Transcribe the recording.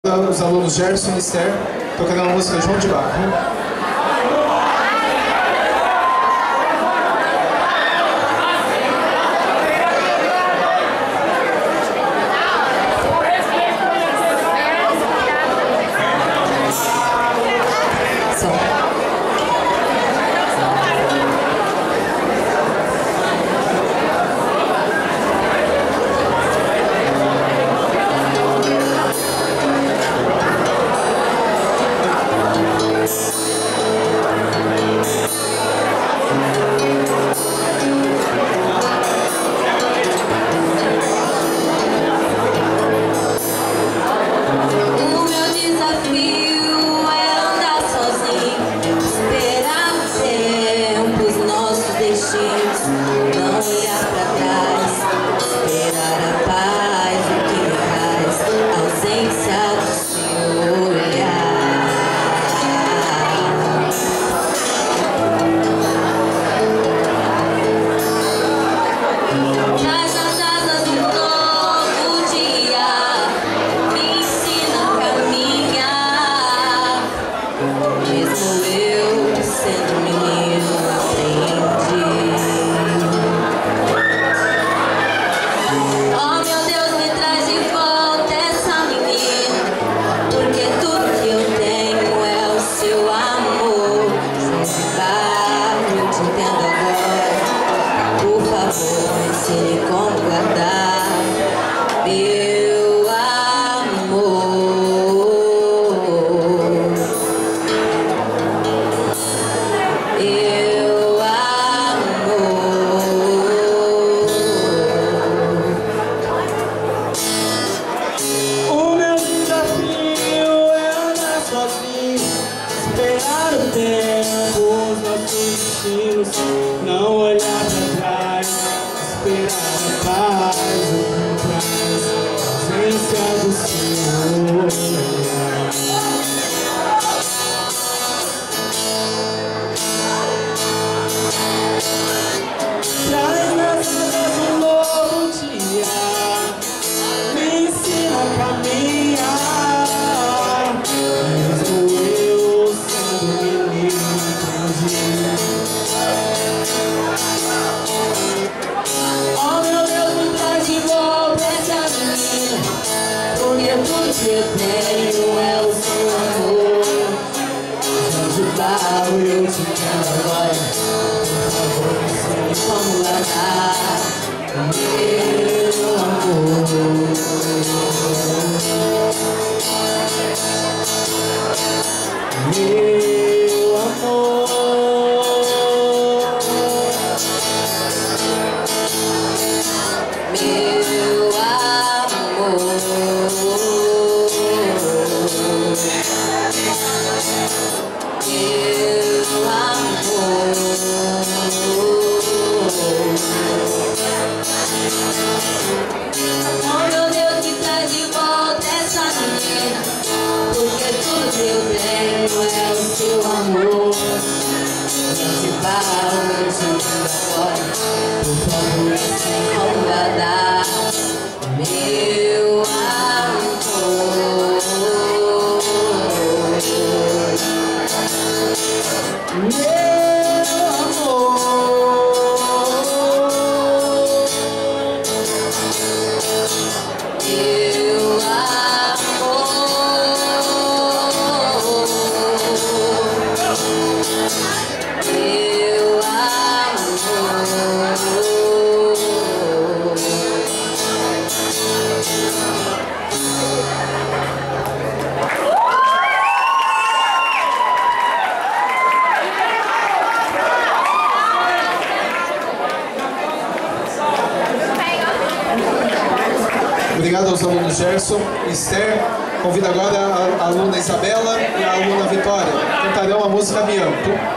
Os alunos Gerson e Esther tocando a música João de Barro. Não olhar pra trás, esperar a paz, o que me traz a ausência do seu olhar. Traz as asas de um novo dia, me ensina a caminhar. Mesmo eu sendo menino, aprendi. Ensine como guardar meu amor. Meu amor. O meu desafio é andar sozinho, esperar o tempo, os nossos destinos, não olhar pra trás, esperar a paz, o que traz a ausência do seu olhar. Traz nas asas um novo dia, me ensina a caminhar. Mesmo eu sendo menino, aprendi. Oh meu Deus, me traz de volta essa menina, porque tudo que eu tenho é o seu amor. De barro eu te quero agora, por favor, ensine como guardar meu amor. Meu amor. Meu amor. Meu amor. Oh meu Deus, me traz de volta essa menina, porque tudo que eu tenho é o seu amor. De barro eu te digo agora, por favor, ensine como guardar meu amor. Meu amor. Meu amor. Meu amor. Obrigado aos alunos Gerson e Esther. Convido agora a aluna Isabela e a aluna Vitória. Cantarão a música Me Amo.